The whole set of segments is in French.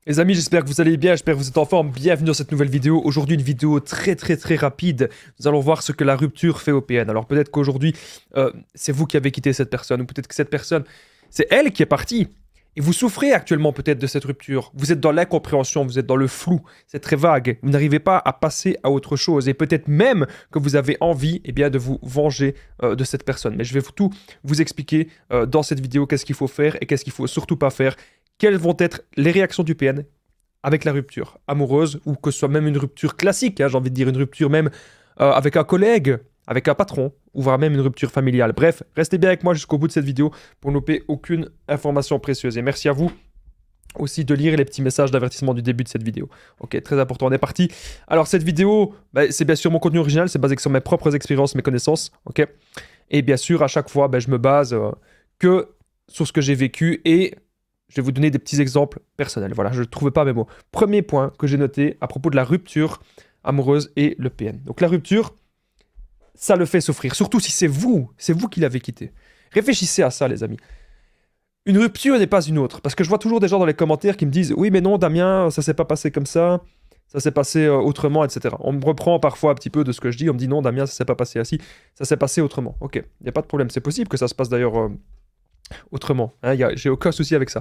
Les amis, j'espère que vous allez bien, j'espère que vous êtes en forme. Bienvenue dans cette nouvelle vidéo. Aujourd'hui, une vidéo très rapide. Nous allons voir ce que la rupture fait au PN. Alors peut-être qu'aujourd'hui, c'est vous qui avez quitté cette personne, ou peut-être que cette personne, c'est elle qui est partie. Et vous souffrez actuellement peut-être de cette rupture. Vous êtes dans l'incompréhension, vous êtes dans le flou. C'est très vague. Vous n'arrivez pas à passer à autre chose. Et peut-être même que vous avez envie de vous venger de cette personne. Mais je vais tout vous expliquer dans cette vidéo qu'est-ce qu'il faut faire et qu'est-ce qu'il faut surtout pas faire. Quelles vont être les réactions du PN avec la rupture amoureuse, ou que ce soit même une rupture classique, hein, j'ai envie de dire une rupture même avec un collègue, avec un patron, ou voire même une rupture familiale. Bref, restez bien avec moi jusqu'au bout de cette vidéo pour ne louper aucune information précieuse. Et merci à vous aussi de lire les petits messages d'avertissement du début de cette vidéo. Ok, très important, on est parti. Alors cette vidéo, c'est bien sûr mon contenu original, c'est basé sur mes propres expériences, mes connaissances, ok. Et bien sûr, à chaque fois, je me base que sur ce que j'ai vécu et je vais vous donner des petits exemples personnels. Voilà, je ne trouvais pas mes mots. Premier point que j'ai noté à propos de la rupture amoureuse et le PN. Donc la rupture, ça le fait souffrir. Surtout si c'est vous qui l'avez quitté. Réfléchissez à ça, les amis. Une rupture n'est pas une autre. Parce que je vois toujours des gens dans les commentaires qui me disent « Oui, mais non, Damien, ça s'est pas passé comme ça. Ça s'est passé autrement, etc. » On me reprend parfois un petit peu de ce que je dis. On me dit « Non, Damien, ça s'est pas passé ainsi. Ça s'est passé autrement. » Ok, il n'y a pas de problème. C'est possible que ça se passe d'ailleurs autrement. Hein, j'ai aucun souci avec ça.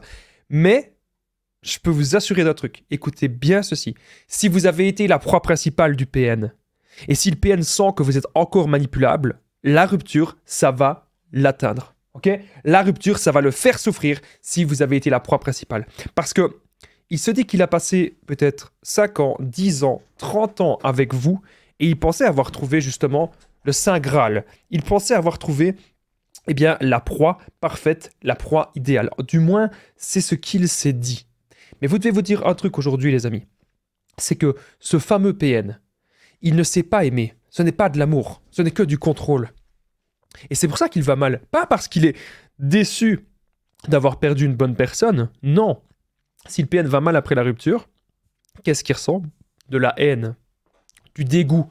Mais je peux vous assurer d'un truc. Écoutez bien ceci. Si vous avez été la proie principale du PN, et si le PN sent que vous êtes encore manipulable, la rupture, ça va l'atteindre. Ok? La rupture, ça va le faire souffrir si vous avez été la proie principale. Parce que il se dit qu'il a passé peut-être 5 ans, 10 ans, 30 ans avec vous, et il pensait avoir trouvé justement le Saint Graal. Il pensait avoir trouvé la proie parfaite, la proie idéale. Du moins, c'est ce qu'il s'est dit. Mais vous devez vous dire un truc aujourd'hui, les amis. C'est que ce fameux PN, il ne sait pas aimer. Ce n'est pas de l'amour. Ce n'est que du contrôle. Et c'est pour ça qu'il va mal. Pas parce qu'il est déçu d'avoir perdu une bonne personne. Non. Si le PN va mal après la rupture, qu'est-ce qu'il ressent? De la haine, du dégoût.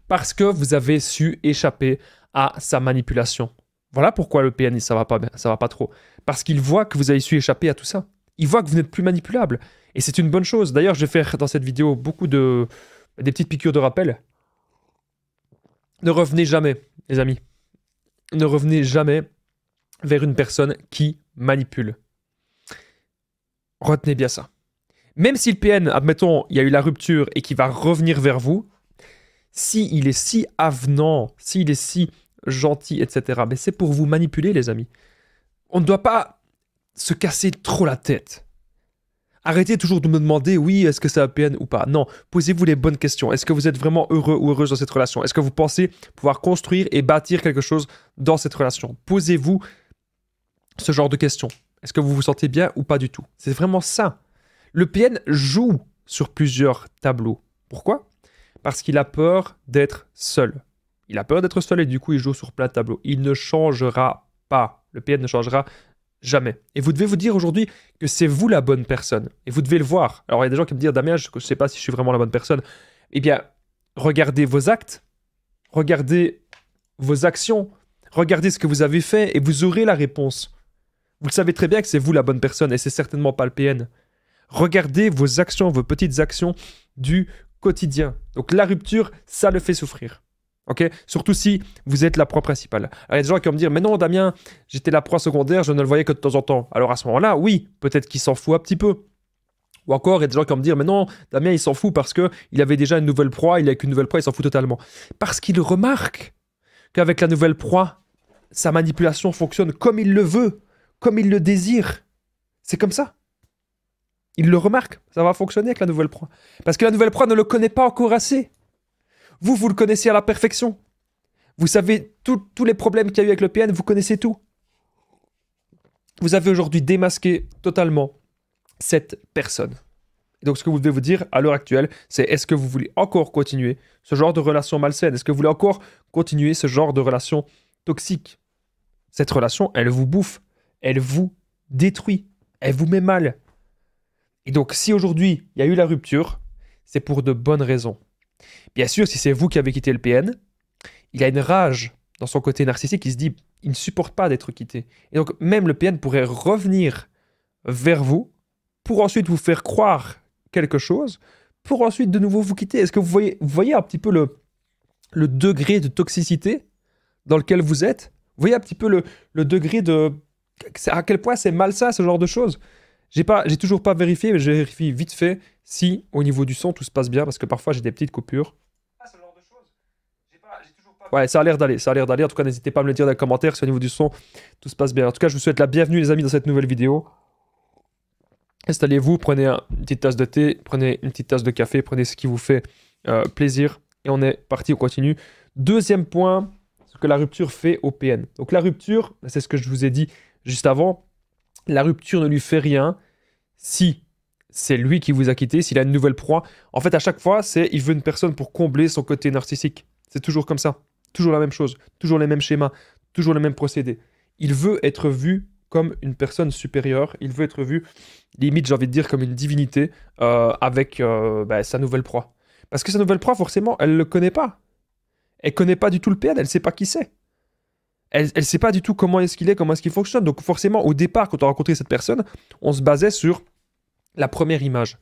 Parce que vous avez su échapper à sa manipulation. Voilà pourquoi le PN, ça va pas bien, ça va pas trop. Parce qu'il voit que vous avez su échapper à tout ça. Il voit que vous n'êtes plus manipulable. Et c'est une bonne chose. D'ailleurs, je vais faire dans cette vidéo beaucoup des petites piqûres de rappel. Ne revenez jamais, les amis. Ne revenez jamais vers une personne qui manipule. Retenez bien ça. Même si le PN, admettons, il y a eu la rupture et qu'il va revenir vers vous, s'il est si avenant, s'il est si gentil, etc. Mais c'est pour vous manipuler, les amis. On ne doit pas se casser trop la tête. Arrêtez toujours de me demander, oui, est-ce que c'est un PN ou pas? Non, posez-vous les bonnes questions. Est-ce que vous êtes vraiment heureux ou heureuse dans cette relation? Est-ce que vous pensez pouvoir construire et bâtir quelque chose dans cette relation? Posez-vous ce genre de questions. Est-ce que vous vous sentez bien ou pas du tout? C'est vraiment ça. Le PN joue sur plusieurs tableaux. Pourquoi? Parce qu'il a peur d'être seul. Il a peur d'être seul et du coup, il joue sur plein de tableaux. Il ne changera pas. Le PN ne changera jamais. Et vous devez vous dire aujourd'hui que c'est vous la bonne personne. Et vous devez le voir. Alors, il y a des gens qui me disent, Damien, je ne sais pas si je suis vraiment la bonne personne. Eh bien, regardez vos actes. Regardez vos actions. Regardez ce que vous avez fait et vous aurez la réponse. Vous le savez très bien que c'est vous la bonne personne et c'est certainement pas le PN. Regardez vos actions, vos petites actions du quotidien. Donc, la rupture, ça le fait souffrir. Okay? Surtout si vous êtes la proie principale. Alors, il y a des gens qui vont me dire, mais non, Damien, j'étais la proie secondaire, je ne le voyais que de temps en temps. Alors à ce moment-là, oui, peut-être qu'il s'en fout un petit peu. Ou encore, il y a des gens qui vont me dire, mais non, Damien, il s'en fout parce qu'il avait déjà une nouvelle proie, il n'a qu'une nouvelle proie, il s'en fout totalement. Parce qu'il remarque qu'avec la nouvelle proie, sa manipulation fonctionne comme il le veut, comme il le désire. C'est comme ça. Il le remarque, ça va fonctionner avec la nouvelle proie. Parce que la nouvelle proie ne le connaît pas encore assez. Vous le connaissez à la perfection. Vous savez tous les problèmes qu'il y a eu avec le PN, vous connaissez tout. Vous avez aujourd'hui démasqué totalement cette personne. Et donc ce que vous devez vous dire à l'heure actuelle, c'est est-ce que vous voulez encore continuer ce genre de relation malsaine? Est-ce que vous voulez encore continuer ce genre de relation toxique? Cette relation, elle vous bouffe, elle vous détruit, elle vous met mal. Et donc si aujourd'hui il y a eu la rupture, c'est pour de bonnes raisons. Bien sûr, si c'est vous qui avez quitté le PN, il a une rage dans son côté narcissique, il se dit, il ne supporte pas d'être quitté. Et donc, même le PN pourrait revenir vers vous pour ensuite vous faire croire quelque chose, pour ensuite de nouveau vous quitter. Est-ce que vous voyez un petit peu le degré de toxicité dans lequel vous êtes? Vous voyez un petit peu le degré de... à quel point c'est malsain ce genre de choses? J'ai toujours pas vérifié, mais je vérifie vite fait si au niveau du son tout se passe bien, parce que parfois j'ai des petites coupures. Ce genre de choses. J'ai toujours pas... Ouais, ça a l'air d'aller, ça a l'air d'aller. En tout cas, n'hésitez pas à me le dire dans les commentaires si au niveau du son tout se passe bien. En tout cas, je vous souhaite la bienvenue les amis dans cette nouvelle vidéo. Installez-vous, prenez une petite tasse de thé, prenez une petite tasse de café, prenez ce qui vous fait plaisir. Et on est parti, on continue. Deuxième point, ce que la rupture fait au PN. Donc la rupture, c'est ce que je vous ai dit juste avant, la rupture ne lui fait rien si c'est lui qui vous a quitté, s'il a une nouvelle proie. En fait, à chaque fois, il veut une personne pour combler son côté narcissique. C'est toujours comme ça. Toujours la même chose. Toujours les mêmes schémas. Toujours les mêmes procédés. Il veut être vu comme une personne supérieure. Il veut être vu, limite, j'ai envie de dire, comme une divinité avec sa nouvelle proie. Parce que sa nouvelle proie, forcément, elle ne le connaît pas. Elle ne connaît pas du tout le PN. Elle ne sait pas qui c'est. Elle ne sait pas du tout comment est-ce qu'il est, comment est-ce qu'il fonctionne. Donc forcément, au départ, quand on a rencontré cette personne, on se basait sur la première image.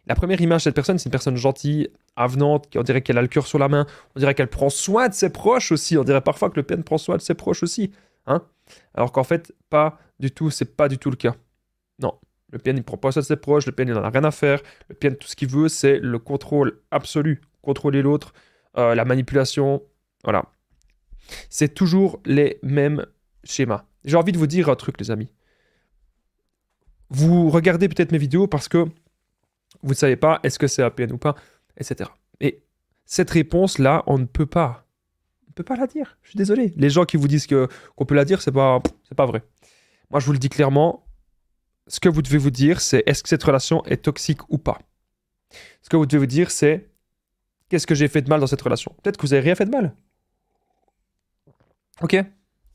La première image de cette personne, c'est une personne gentille, avenante, on dirait qu'elle a le cœur sur la main, on dirait qu'elle prend soin de ses proches aussi. On dirait parfois que le PN prend soin de ses proches aussi. Hein, alors qu'en fait, pas du tout, c'est pas du tout le cas. Non, le PN, il prend pas soin de ses proches, le PN, il n'en a rien à faire. Le PN, tout ce qu'il veut, c'est le contrôle absolu. Contrôler l'autre, la manipulation, voilà. C'est toujours les mêmes schémas. J'ai envie de vous dire un truc, les amis. Vous regardez peut-être mes vidéos parce que vous ne savez pas est-ce que c'est APN ou pas, etc. Et cette réponse-là, on ne peut pas. On ne peut pas la dire. Je suis désolé. Les gens qui vous disent qu'on peut la dire, c'est pas vrai. Moi, je vous le dis clairement. Ce que vous devez vous dire, c'est est-ce que cette relation est toxique ou pas? Ce que vous devez vous dire, c'est qu'est-ce que j'ai fait de mal dans cette relation? Peut-être que vous n'avez rien fait de mal. Ok?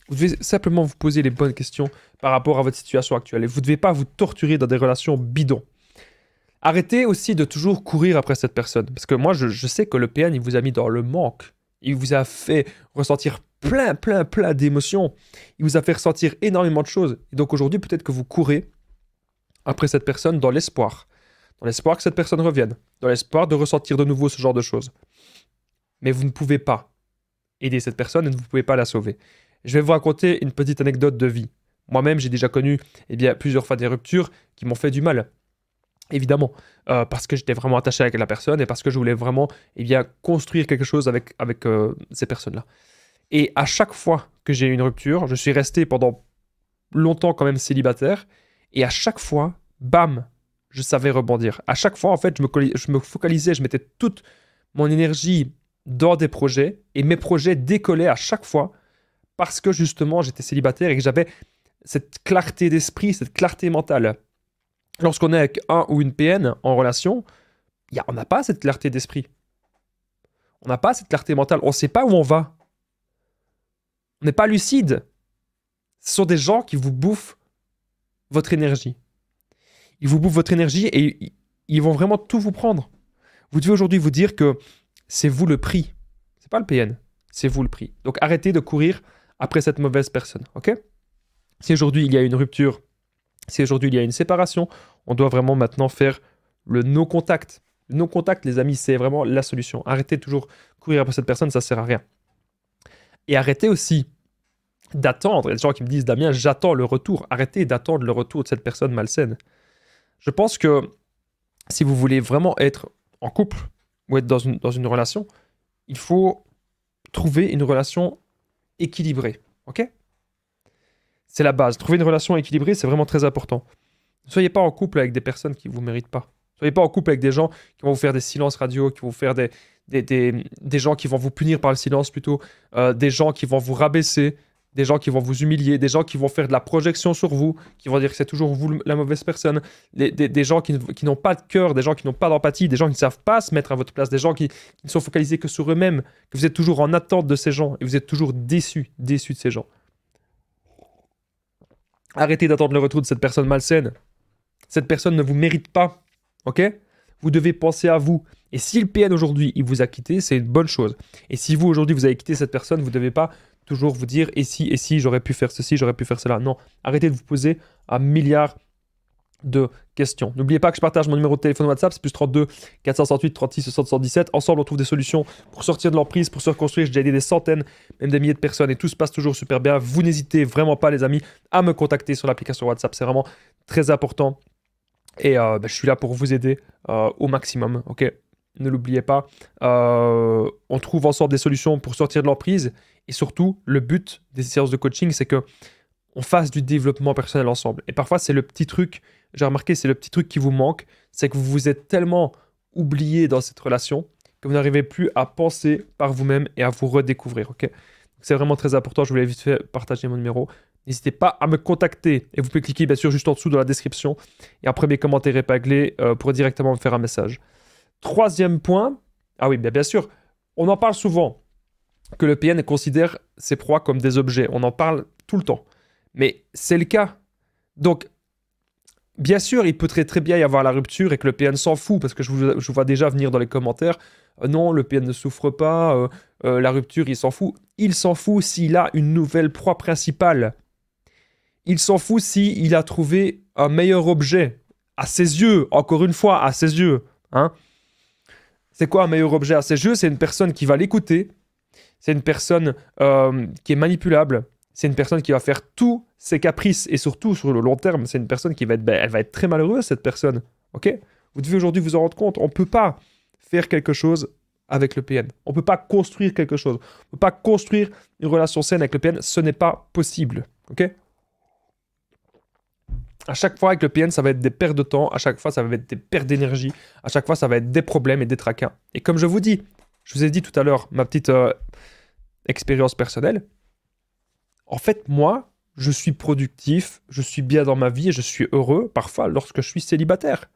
Vous devez simplement vous poser les bonnes questions par rapport à votre situation actuelle. Et vous ne devez pas vous torturer dans des relations bidons. Arrêtez aussi de toujours courir après cette personne. Parce que moi, je sais que le PN, il vous a mis dans le manque. Il vous a fait ressentir plein d'émotions. Il vous a fait ressentir énormément de choses. Et donc aujourd'hui, peut-être que vous courez après cette personne dans l'espoir. Dans l'espoir que cette personne revienne. Dans l'espoir de ressentir de nouveau ce genre de choses. Mais vous ne pouvez pas aider cette personne et vous ne pouvez pas la sauver. Je vais vous raconter une petite anecdote de vie. Moi-même, j'ai déjà connu plusieurs fois des ruptures qui m'ont fait du mal. Évidemment, parce que j'étais vraiment attaché avec la personne et parce que je voulais vraiment construire quelque chose avec ces personnes-là. Et à chaque fois que j'ai eu une rupture, je suis resté pendant longtemps quand même célibataire. Et à chaque fois, bam, je savais rebondir. À chaque fois, en fait, je me focalisais, je mettais toute mon énergie dans des projets et mes projets décollaient à chaque fois parce que justement j'étais célibataire et que j'avais cette clarté d'esprit, cette clarté mentale. Lorsqu'on est avec un ou une PN en relation, on n'a pas cette clarté d'esprit. On n'a pas cette clarté mentale. On ne sait pas où on va. On n'est pas lucide. Ce sont des gens qui vous bouffent votre énergie. Ils vous bouffent votre énergie et ils vont vraiment tout vous prendre. Vous devez aujourd'hui vous dire que c'est vous le prix. C'est pas le PN, c'est vous le prix. Donc arrêtez de courir après cette mauvaise personne, ok? Si aujourd'hui il y a une rupture, si aujourd'hui il y a une séparation, on doit vraiment maintenant faire le no-contact. Le no-contact, les amis, c'est vraiment la solution. Arrêtez de toujours courir après cette personne, ça sert à rien. Et arrêtez aussi d'attendre. Il y a des gens qui me disent, Damien, j'attends le retour. Arrêtez d'attendre le retour de cette personne malsaine. Je pense que si vous voulez vraiment être en couple ou être dans une relation, il faut trouver une relation équilibrée. Ok? C'est la base. Trouver une relation équilibrée, c'est vraiment très important. Ne soyez pas en couple avec des personnes qui ne vous méritent pas. Ne soyez pas en couple avec des gens qui vont vous faire des silences radio, qui vont vous faire des gens qui vont vous punir par le silence plutôt, des gens qui vont vous rabaisser, des gens qui vont vous humilier, des gens qui vont faire de la projection sur vous, qui vont dire que c'est toujours vous la mauvaise personne, des gens qui n'ont pas de cœur, des gens qui n'ont pas d'empathie, des gens qui ne savent pas se mettre à votre place, des gens qui ne sont focalisés que sur eux-mêmes, que vous êtes toujours en attente de ces gens et vous êtes toujours déçu de ces gens. Arrêtez d'attendre le retour de cette personne malsaine. Cette personne ne vous mérite pas, ok? Vous devez penser à vous. Et si le PN aujourd'hui, il vous a quitté, c'est une bonne chose. Et si vous aujourd'hui, vous avez quitté cette personne, vous ne devez pas toujours vous dire et si, j'aurais pu faire ceci, j'aurais pu faire cela. Non, arrêtez de vous poser un milliard de questions. N'oubliez pas que je partage mon numéro de téléphone WhatsApp, c'est plus 32 468 36 77. Ensemble, on trouve des solutions pour sortir de l'emprise, pour se reconstruire. J'ai déjà aidé des centaines, même des milliers de personnes et tout se passe toujours super bien. Vous n'hésitez vraiment pas, les amis, à me contacter sur l'application WhatsApp. C'est vraiment très important. Et je suis là pour vous aider au maximum, ok? Ne l'oubliez pas. On trouve ensemble des solutions pour sortir de l'emprise. Et surtout, le but des séances de coaching, c'est que on fasse du développement personnel ensemble. Et parfois, c'est le petit truc, j'ai remarqué, c'est le petit truc qui vous manque, c'est que vous vous êtes tellement oublié dans cette relation que vous n'arrivez plus à penser par vous-même et à vous redécouvrir, ok? C'est vraiment très important, je voulais vite fait partager mon numéro. N'hésitez pas à me contacter et vous pouvez cliquer bien sûr juste en dessous dans la description et un premier commentaire épinglé pour directement me faire un message. Troisième point, ah oui, bien sûr, on en parle souvent, que le PN considère ses proies comme des objets. On en parle tout le temps. Mais c'est le cas. Donc, bien sûr, il peut très bien y avoir la rupture et que le PN s'en fout, parce que je vous vois déjà venir dans les commentaires, non, le PN ne souffre pas, la rupture, il s'en fout. Il s'en fout s'il a une nouvelle proie principale. Il s'en fout s'il a trouvé un meilleur objet. À ses yeux, encore une fois, à ses yeux. Hein. C'est quoi un meilleur objet à ses yeux? C'est une personne qui va l'écouter, c'est une personne qui est manipulable, c'est une personne qui va faire tous ses caprices, et surtout sur le long terme, c'est une personne qui va être, elle va être très malheureuse, cette personne. Ok? Vous devez aujourd'hui vous en rendre compte, on ne peut pas faire quelque chose avec le PN. On ne peut pas construire quelque chose. On ne peut pas construire une relation saine avec le PN, ce n'est pas possible. Ok? À chaque fois avec le PN, ça va être des pertes de temps, à chaque fois ça va être des pertes d'énergie, à chaque fois ça va être des problèmes et des tracas. Et comme je vous dis, je vous ai dit tout à l'heure, ma petite expérience personnelle, en fait, moi, je suis productif, je suis bien dans ma vie et je suis heureux, parfois, lorsque je suis célibataire.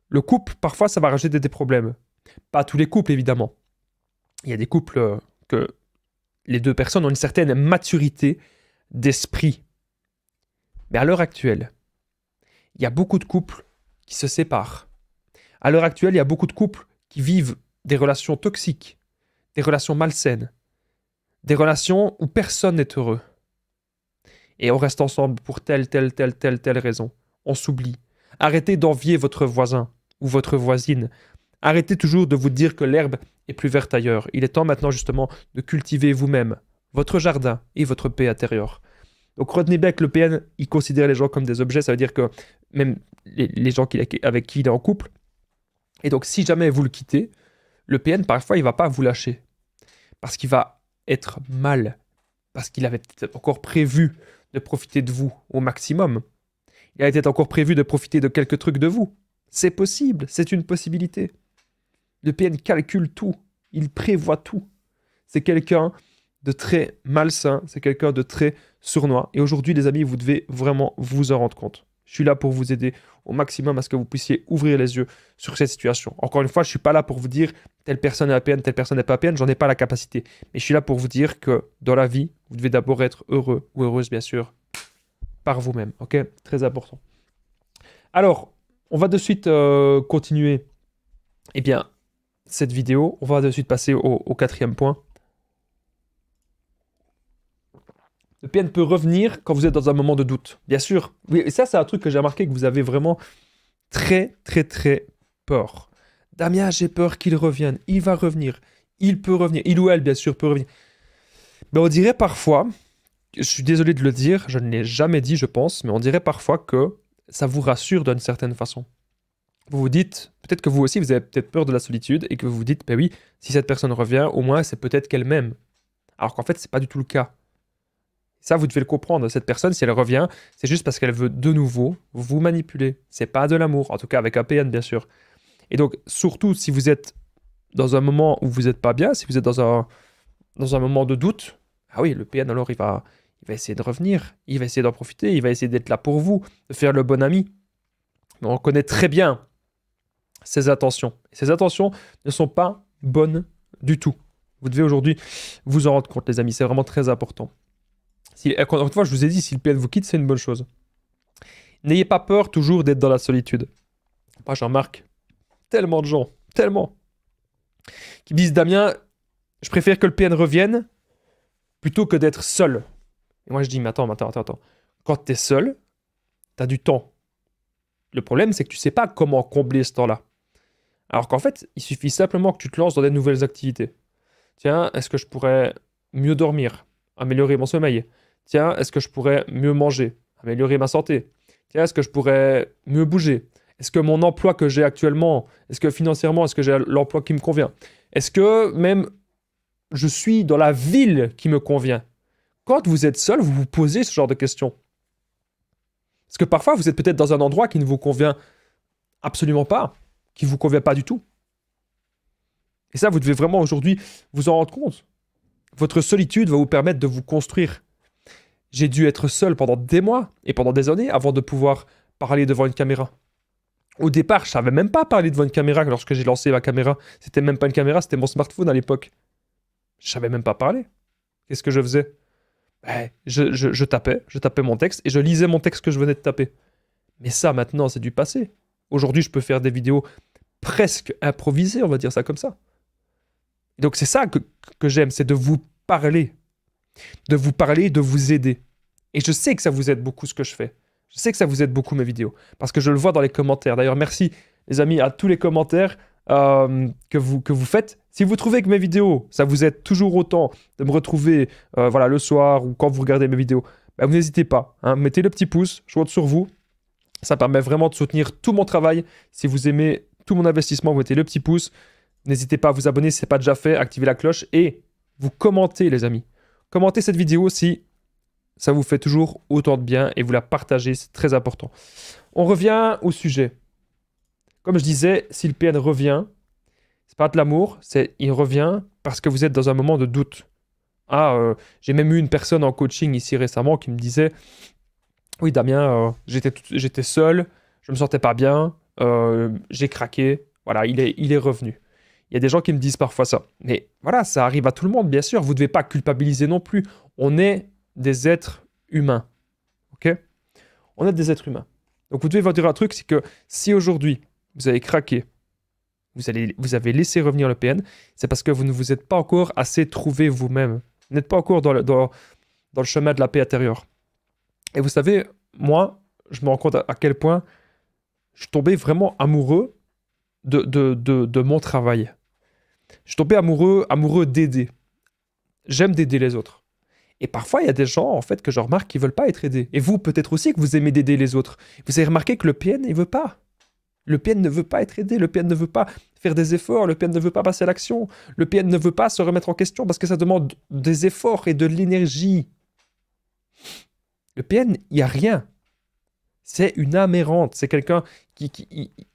Le couple, parfois, ça va rajouter des problèmes. Pas tous les couples, évidemment. Il y a des couples que les deux personnes ont une certaine maturité d'esprit. Mais à l'heure actuelle, il y a beaucoup de couples qui se séparent. À l'heure actuelle, il y a beaucoup de couples qui vivent des relations toxiques, des relations malsaines, des relations où personne n'est heureux. Et on reste ensemble pour telle raison. On s'oublie. Arrêtez d'envier votre voisin ou votre voisine. Arrêtez toujours de vous dire que l'herbe est plus verte ailleurs. Il est temps maintenant justement de cultiver vous-même votre jardin et votre paix intérieure. Donc retenez bien que le PN, il considère les gens comme des objets. Ça veut dire que même les gens avec qui il est en couple. Et donc si jamais vous le quittez, le PN parfois il ne va pas vous lâcher. Parce qu'il va être mal. Parce qu'il avait peut-être encore prévu de profiter de vous au maximum. Il a peut-être encore prévu de profiter de quelques trucs de vous. C'est possible, c'est une possibilité. Le PN calcule tout, il prévoit tout. C'est quelqu'un de très malsain, c'est quelqu'un de très sournois. Et aujourd'hui, les amis, vous devez vraiment vous en rendre compte. Je suis là pour vous aider au maximum à ce que vous puissiez ouvrir les yeux sur cette situation. Encore une fois, je ne suis pas là pour vous dire telle personne est APN, telle personne n'est pas APN, j'en ai pas la capacité. Mais je suis là pour vous dire que dans la vie, vous devez d'abord être heureux ou heureuse, bien sûr, par vous-même. Ok? Très important. Alors, on va de suite continuer cette vidéo. On va de suite passer au quatrième point. Le PN peut revenir quand vous êtes dans un moment de doute. Bien sûr. Oui, et ça, c'est un truc que j'ai remarqué que vous avez vraiment très peur. Damien, j'ai peur qu'il revienne. Il va revenir. Il peut revenir. Il ou elle, bien sûr, peut revenir. Mais on dirait parfois, je suis désolé de le dire, je ne l'ai jamais dit, je pense, mais on dirait parfois que ça vous rassure d'une certaine façon. Vous vous dites, peut-être que vous aussi, vous avez peut-être peur de la solitude et que vous vous dites, ben oui, si cette personne revient, au moins, c'est peut-être qu'elle m'aime. Alors qu'en fait, c'est pas du tout le cas. Ça, vous devez le comprendre. Cette personne, si elle revient, c'est juste parce qu'elle veut de nouveau vous manipuler. C'est pas de l'amour, en tout cas avec un PN, bien sûr. Et donc, surtout si vous êtes dans un moment où vous n'êtes pas bien, si vous êtes dans un moment de doute, ah oui, le PN, alors, il va essayer de revenir, il va essayer d'en profiter, il va essayer d'être là pour vous, de faire le bon ami. Mais on connaît très bien ses intentions. Et ses intentions ne sont pas bonnes du tout. Vous devez aujourd'hui vous en rendre compte, les amis. C'est vraiment très important. Encore une fois, je vous ai dit, si le PN vous quitte, c'est une bonne chose. N'ayez pas peur toujours d'être dans la solitude. Moi, j'en remarque tellement de gens, tellement, qui me disent, Damien, je préfère que le PN revienne plutôt que d'être seul. Et moi, je dis, mais attends. Quand tu es seul, tu as du temps. Le problème, c'est que tu ne sais pas comment combler ce temps-là. Alors qu'en fait, il suffit simplement que tu te lances dans des nouvelles activités. Tiens, est-ce que je pourrais mieux dormir, améliorer mon sommeil? Tiens, est-ce que je pourrais mieux manger, améliorer ma santé? Tiens, est-ce que je pourrais mieux bouger? Est-ce que mon emploi que j'ai actuellement, est-ce que financièrement, est-ce que j'ai l'emploi qui me convient? Est-ce que même je suis dans la ville qui me convient? Quand vous êtes seul, vous vous posez ce genre de questions. Parce que parfois, vous êtes peut-être dans un endroit qui ne vous convient absolument pas, qui ne vous convient pas du tout. Et ça, vous devez vraiment aujourd'hui vous en rendre compte. Votre solitude va vous permettre de vous construire. J'ai dû être seul pendant des mois et pendant des années avant de pouvoir parler devant une caméra. Au départ, je ne savais même pas parler devant une caméra lorsque j'ai lancé ma caméra. C'était même pas une caméra, c'était mon smartphone à l'époque. Je ne savais même pas parler. Qu'est-ce que je faisais? Je tapais mon texte et je lisais mon texte que je venais de taper. Mais ça, maintenant, c'est du passé. Aujourd'hui, je peux faire des vidéos presque improvisées, on va dire ça comme ça. Et donc, c'est ça que j'aime, c'est de vous parler. De vous parler, de vous aider. Et je sais que ça vous aide beaucoup ce que je fais. Je sais que ça vous aide beaucoup mes vidéos. Parce que je le vois dans les commentaires. D'ailleurs, merci les amis à tous les commentaires que vous faites. Si vous trouvez que mes vidéos, ça vous aide toujours autant de me retrouver voilà, le soir ou quand vous regardez mes vidéos, vous n'hésitez pas. Hein, mettez le petit pouce, je compte sur vous. Ça permet vraiment de soutenir tout mon travail. Si vous aimez tout mon investissement, vous mettez le petit pouce. N'hésitez pas à vous abonner si ce n'est pas déjà fait, activez la cloche et vous commentez les amis. Commentez cette vidéo si ça vous fait toujours autant de bien et vous la partagez, c'est très important. On revient au sujet. Comme je disais, si le PN revient, c'est pas de l'amour, c'est il revient parce que vous êtes dans un moment de doute. J'ai même eu une personne en coaching ici récemment qui me disait « Oui Damien, j'étais seul, je me sentais pas bien, j'ai craqué, voilà, il est revenu. » Il y a des gens qui me disent parfois ça. Mais voilà, ça arrive à tout le monde, bien sûr. Vous ne devez pas culpabiliser non plus. On est des êtres humains. OK? On est des êtres humains. Donc vous devez vous dire un truc, c'est que si aujourd'hui, vous avez craqué, vous avez laissé revenir le PN, c'est parce que vous ne vous êtes pas encore assez trouvé vous-même. Vous n'êtes pas encore dans le chemin de la paix intérieure. Et vous savez, moi, je me rends compte à quel point je suis tombé vraiment amoureux de mon travail. Je suis tombé amoureux d'aider. J'aime d'aider les autres. Et parfois, il y a des gens, en fait, que je remarque qui ne veulent pas être aidés. Et vous, peut-être aussi, que vous aimez d'aider les autres. Vous avez remarqué que le PN, il ne veut pas. Le PN ne veut pas être aidé. Le PN ne veut pas faire des efforts. Le PN ne veut pas passer à l'action. Le PN ne veut pas se remettre en question parce que ça demande des efforts et de l'énergie. Le PN, il n'y a rien. C'est une âme errante. C'est quelqu'un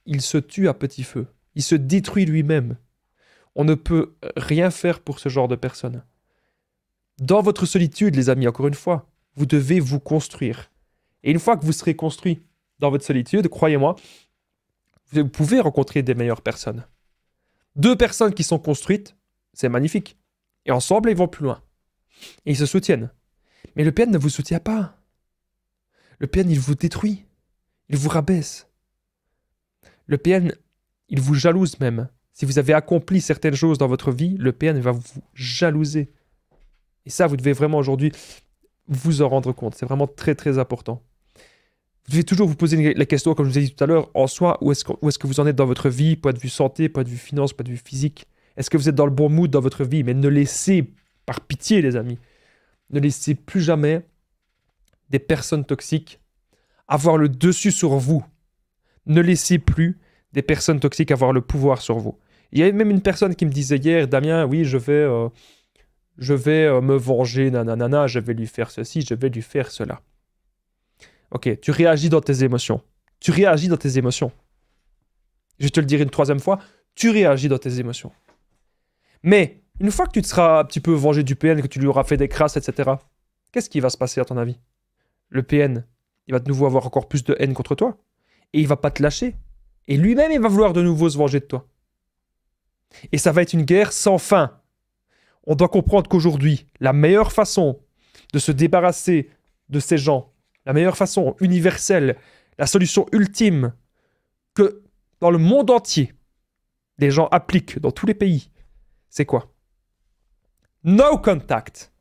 il se tue à petit feu. Il se détruit lui-même. On ne peut rien faire pour ce genre de personnes. Dans votre solitude, les amis, encore une fois, vous devez vous construire. Et une fois que vous serez construit dans votre solitude, croyez-moi, vous pouvez rencontrer des meilleures personnes. 2 personnes qui sont construites, c'est magnifique. Et ensemble, ils vont plus loin. Et ils se soutiennent. Mais le PN ne vous soutient pas. Le PN, il vous détruit. Il vous rabaisse. Le PN, il vous jalouse même. Si vous avez accompli certaines choses dans votre vie, le PN va vous jalouser. Et ça, vous devez vraiment aujourd'hui vous en rendre compte. C'est vraiment très, très important. Vous devez toujours vous poser la question, comme je vous ai dit tout à l'heure, en soi, où est-ce que vous en êtes dans votre vie, point de vue santé, point de vue finance, point de vue physique. Est-ce que vous êtes dans le bon mood dans votre vie? Mais ne laissez, par pitié les amis, ne laissez plus jamais des personnes toxiques avoir le dessus sur vous. Ne laissez plus des personnes toxiques avoir le pouvoir sur vous. Il y a même une personne qui me disait hier, Damien, oui, je vais me venger, nanana, je vais lui faire ceci, je vais lui faire cela. Ok, tu réagis dans tes émotions. Tu réagis dans tes émotions. Je te le dirai une 3e fois, tu réagis dans tes émotions. Mais, une fois que tu te seras un petit peu vengé du PN, que tu lui auras fait des crasses, etc., qu'est-ce qui va se passer à ton avis? Le PN, il va de nouveau avoir encore plus de haine contre toi. Et il va pas te lâcher. Et lui-même, il va vouloir de nouveau se venger de toi. Et ça va être une guerre sans fin. On doit comprendre qu'aujourd'hui, la meilleure façon de se débarrasser de ces gens, la meilleure façon universelle, la solution ultime que dans le monde entier, les gens appliquent dans tous les pays, c'est quoi? No contact.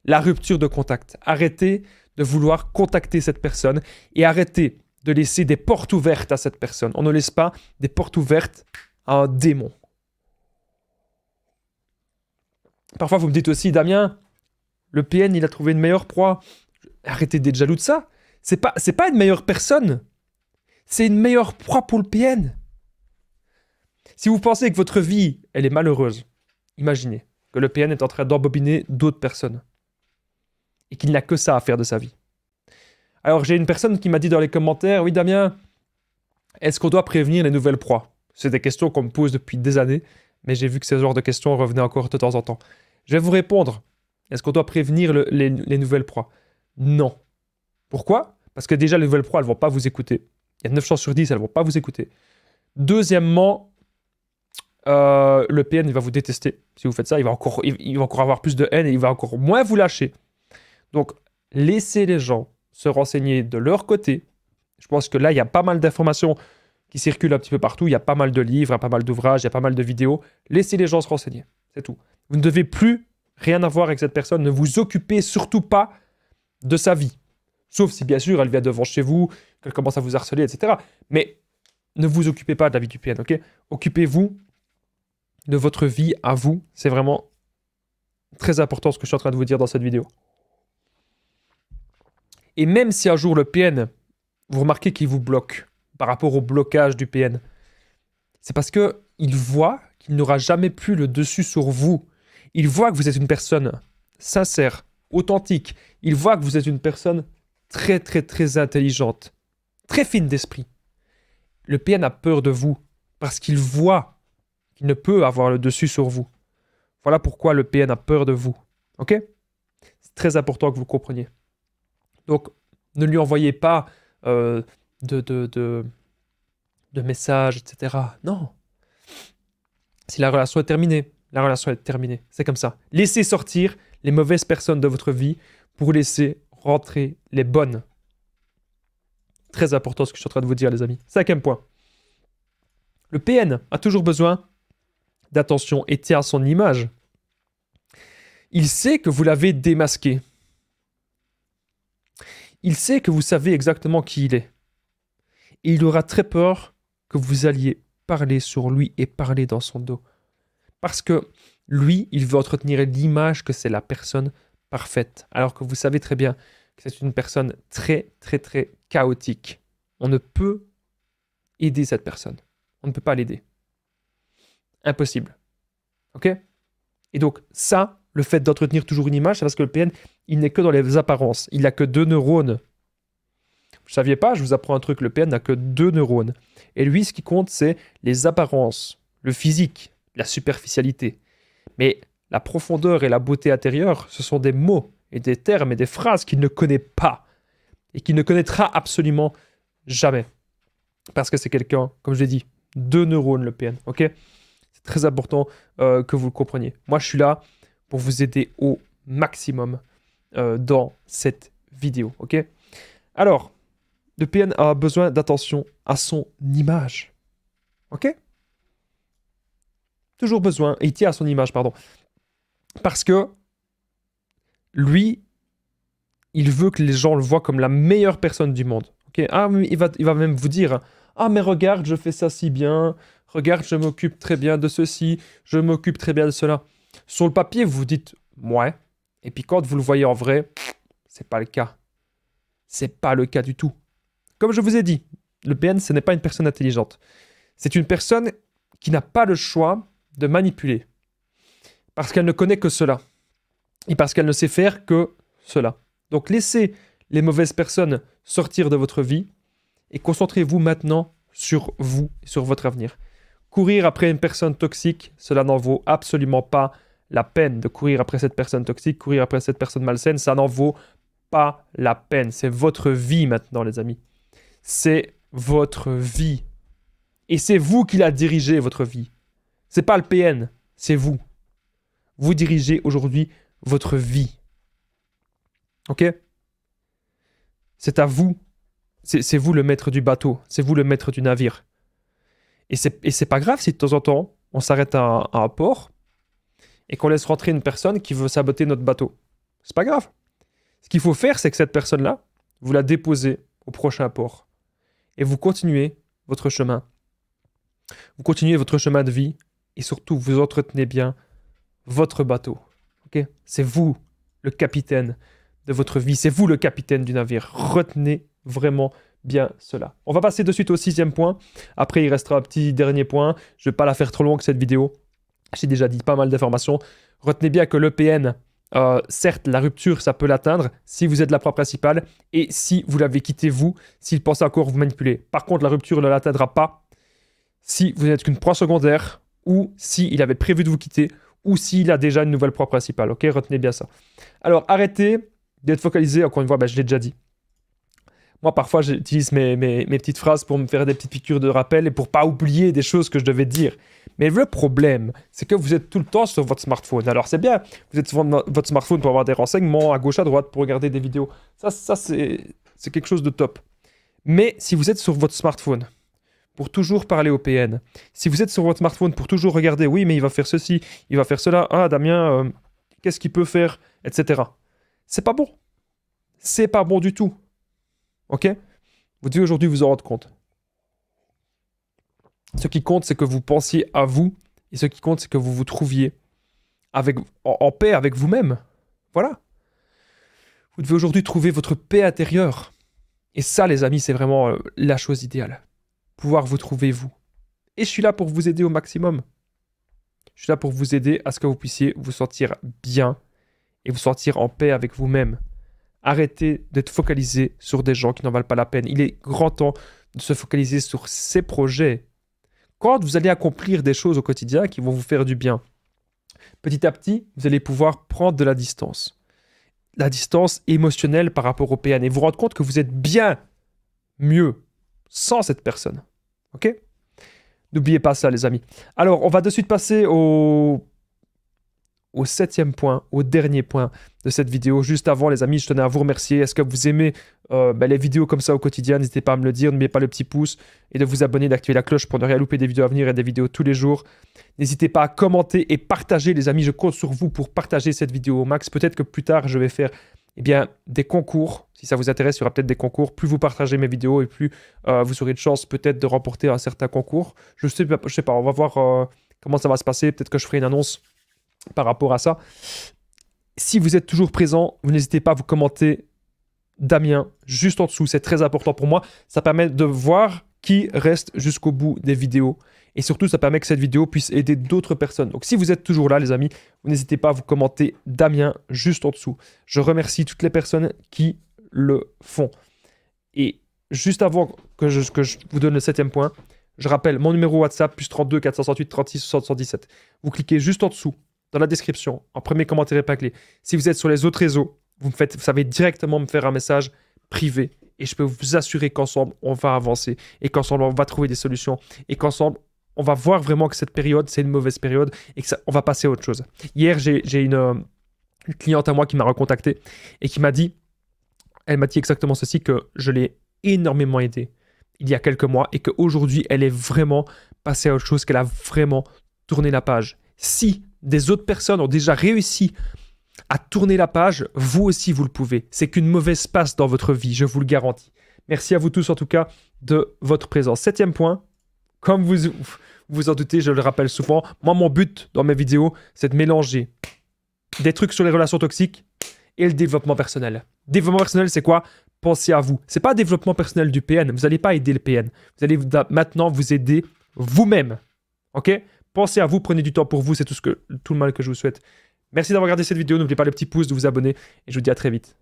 La rupture de contact. Arrêtez de vouloir contacter cette personne et arrêtez de laisser des portes ouvertes à cette personne. On ne laisse pas des portes ouvertes à un démon. Parfois, vous me dites aussi, Damien, le PN, il a trouvé une meilleure proie. Arrêtez d'être jaloux de ça. C'est pas une meilleure personne. C'est une meilleure proie pour le PN. Si vous pensez que votre vie, elle est malheureuse, imaginez que le PN est en train d'embobiner d'autres personnes. Et qu'il n'a que ça à faire de sa vie. Alors, j'ai une personne qui m'a dit dans les commentaires, oui Damien, est-ce qu'on doit prévenir les nouvelles proies? C'est des questions qu'on me pose depuis des années, mais j'ai vu que ce genre de questions revenaient encore de temps en temps. Je vais vous répondre. Est-ce qu'on doit prévenir les nouvelles proies? Non. Pourquoi? Parce que déjà, les nouvelles proies, elles ne vont pas vous écouter. Il y a 9 chances sur 10, elles ne vont pas vous écouter. Deuxièmement, le PN, il va vous détester. Si vous faites ça, il va encore avoir plus de haine et il va encore moins vous lâcher. Donc, laissez les gens se renseigner de leur côté. Je pense que là, il y a pas mal d'informations qui circulent un petit peu partout. Il y a pas mal de livres, il y a pas mal d'ouvrages, il y a pas mal de vidéos. Laissez les gens se renseigner. C'est tout. Vous ne devez plus rien avoir avec cette personne. Ne vous occupez surtout pas de sa vie. Sauf si, bien sûr, elle vient devant chez vous, qu'elle commence à vous harceler, etc. Mais ne vous occupez pas de la vie du PN, ok? Occupez-vous de votre vie à vous. C'est vraiment très important ce que je suis en train de vous dire dans cette vidéo. Et même si un jour le PN, vous remarquez qu'il vous bloque par rapport au blocage du PN, c'est parce qu'il voit qu'il n'aura jamais plus le dessus sur vous. Il voit que vous êtes une personne sincère, authentique. Il voit que vous êtes une personne très, très, très intelligente, très fine d'esprit. Le PN a peur de vous parce qu'il voit qu'il ne peut avoir le dessus sur vous. Voilà pourquoi le PN a peur de vous. Ok? C'est très important que vous compreniez. Donc, ne lui envoyez pas de messages, etc. Non. Si la relation est terminée, la relation est terminée. C'est comme ça. Laissez sortir les mauvaises personnes de votre vie pour laisser rentrer les bonnes. Très important ce que je suis en train de vous dire, les amis. 5e point. Le PN a toujours besoin d'attention et tient à son image. Il sait que vous l'avez démasqué. Il sait que vous savez exactement qui il est. Et il aura très peur que vous alliez parler sur lui et parler dans son dos. Parce que lui, il veut entretenir l'image que c'est la personne parfaite. Alors que vous savez très bien que c'est une personne très, très, très chaotique. On ne peut aider cette personne. On ne peut pas l'aider. Impossible. Ok? Et donc ça, le fait d'entretenir toujours une image, c'est parce que le PN, il n'est que dans les apparences. Il n'a que 2 neurones. Vous ne saviez pas? Je vous apprends un truc. Le PN n'a que 2 neurones. Et lui, ce qui compte, c'est les apparences, le physique, la superficialité. Mais la profondeur et la beauté intérieure, ce sont des mots et des termes et des phrases qu'il ne connaît pas. Et qu'il ne connaîtra absolument jamais. Parce que c'est quelqu'un, comme je l'ai dit, 2 neurones, le PN. Ok? C'est très important que vous le compreniez. Moi, je suis là pour vous aider au maximum dans cette vidéo. Ok? Alors, le PN a besoin d'attention à son image. Ok? Toujours besoin, et il tient à son image, pardon. Parce que lui, il veut que les gens le voient comme la meilleure personne du monde. Okay? Ah, il va même vous dire, ah mais regarde, je fais ça si bien, regarde, je m'occupe très bien de ceci, je m'occupe très bien de cela. Sur le papier, vous vous dites, ouais, et puis quand vous le voyez en vrai, c'est pas le cas. C'est pas le cas du tout. Comme je vous ai dit, le PN, ce n'est pas une personne intelligente. C'est une personne qui n'a pas le choix de manipuler. Parce qu'elle ne connaît que cela. Et parce qu'elle ne sait faire que cela. Donc laissez les mauvaises personnes sortir de votre vie et concentrez-vous maintenant sur vous et sur votre avenir. Courir après une personne toxique, cela n'en vaut absolument pas la peine de courir après cette personne toxique, courir après cette personne malsaine, ça n'en vaut pas la peine. C'est votre vie maintenant, les amis. C'est votre vie. Et c'est vous qui la dirigez, votre vie. C'est pas le PN, c'est vous. Vous dirigez aujourd'hui votre vie. Ok? C'est à vous. C'est vous le maître du bateau. C'est vous le maître du navire. Et c'est pas grave si de temps en temps, on s'arrête à un port et qu'on laisse rentrer une personne qui veut saboter notre bateau. C'est pas grave. Ce qu'il faut faire, c'est que cette personne-là, vous la déposez au prochain port. et vous continuez votre chemin. Vous continuez votre chemin de vie et surtout vous entretenez bien votre bateau. Okay? C'est vous le capitaine de votre vie, c'est vous le capitaine du navire. Retenez vraiment bien cela. On va passer de suite au 6e point. Après, il restera un petit dernier point. Je ne vais pas la faire trop longue cette vidéo. J'ai déjà dit pas mal d'informations. Retenez bien que l'EPN, certes, la rupture, ça peut l'atteindre si vous êtes la proie principale et si vous l'avez quitté vous, s'il pense encore vous manipuler. Par contre, la rupture ne l'atteindra pas si vous n'êtes qu'une proie secondaire ou s'il avait prévu de vous quitter ou s'il a déjà une nouvelle proie principale. Ok, retenez bien ça. Alors, arrêtez d'être focalisé. Encore une fois, je l'ai déjà dit. Moi, parfois, j'utilise mes petites phrases pour me faire des petites piqûres de rappel et pour pas oublier des choses que je devais dire. Mais le problème, c'est que vous êtes tout le temps sur votre smartphone. Alors, c'est bien, vous êtes sur votre smartphone pour avoir des renseignements à gauche, à droite, pour regarder des vidéos. Ça c'est quelque chose de top. Mais si vous êtes sur votre smartphone pour toujours parler au PN, si vous êtes sur votre smartphone pour toujours regarder, oui, mais il va faire ceci, il va faire cela, ah, Damien, qu'est-ce qu'il peut faire, etc. C'est pas bon. C'est pas bon du tout. Ok? Vous devez aujourd'hui vous en rendre compte. Ce qui compte, c'est que vous pensiez à vous. Et ce qui compte, c'est que vous vous trouviez en paix avec vous-même. Voilà. Vous devez aujourd'hui trouver votre paix intérieure. Et ça, les amis, c'est vraiment la chose idéale. Pouvoir vous trouver vous. Et je suis là pour vous aider au maximum. Je suis là pour vous aider à ce que vous puissiez vous sentir bien et vous sentir en paix avec vous-même. Arrêtez d'être focalisé sur des gens qui n'en valent pas la peine. Il est grand temps de se focaliser sur ces projets. Quand vous allez accomplir des choses au quotidien qui vont vous faire du bien, petit à petit, vous allez pouvoir prendre de la distance. La distance émotionnelle par rapport au PN et vous rendre compte que vous êtes bien mieux sans cette personne. Ok? N'oubliez pas ça, les amis. Alors, on va de suite passer au 7e point, au dernier point de cette vidéo. Juste avant, les amis, je tenais à vous remercier. Est-ce que vous aimez les vidéos comme ça au quotidien? N'hésitez pas à me le dire. N'oubliez pas le petit pouce et de vous abonner, d'activer la cloche pour ne rien louper des vidéos à venir et des vidéos tous les jours. N'hésitez pas à commenter et partager, les amis. Je compte sur vous pour partager cette vidéo au max. Peut-être que plus tard, je vais faire des concours. Si ça vous intéresse, il y aura peut-être des concours. Plus vous partagez mes vidéos et plus vous aurez de chance peut-être de remporter un certain concours. Je sais pas, on va voir comment ça va se passer. Peut-être que je ferai une annonce par rapport à ça. Si vous êtes toujours présent, vous n'hésitez pas à vous commenter Damien juste en dessous. C'est très important pour moi. Ça permet de voir qui reste jusqu'au bout des vidéos. Et surtout, ça permet que cette vidéo puisse aider d'autres personnes. Donc si vous êtes toujours là, les amis, vous n'hésitez pas à vous commenter Damien juste en dessous. Je remercie toutes les personnes qui le font. Et juste avant que je vous donne le 7e point, je rappelle mon numéro WhatsApp, +32 468 36 77. Vous cliquez juste en dessous, dans la description, en premier commentaire épinglé. Si vous êtes sur les autres réseaux, vous savez directement me faire un message privé. Et je peux vous assurer qu'ensemble, on va avancer. Et qu'ensemble, on va trouver des solutions. Et qu'ensemble, on va voir vraiment que cette période, c'est une mauvaise période. Et on va passer à autre chose. Hier, j'ai une cliente à moi qui m'a recontacté. Et qui m'a dit, elle m'a dit exactement ceci, que je l'ai énormément aidée il y a quelques mois. Et qu'aujourd'hui, elle est vraiment passée à autre chose. Qu'elle a vraiment tourné la page. Si des autres personnes ont déjà réussi à tourner la page, vous aussi vous le pouvez. C'est qu'une mauvaise passe dans votre vie, je vous le garantis. Merci à vous tous en tout cas de votre présence. 7e point, comme vous en doutez, je le rappelle souvent, moi mon but dans mes vidéos, c'est de mélanger des trucs sur les relations toxiques et le développement personnel. Développement personnel, c'est quoi? Pensez à vous. C'est pas développement personnel du PN, vous n'allez pas aider le PN. Vous allez maintenant vous aider vous-même. Ok? Pensez à vous, prenez du temps pour vous, c'est tout le mal que je vous souhaite. Merci d'avoir regardé cette vidéo, n'oubliez pas le petit pouce, de vous abonner, et je vous dis à très vite.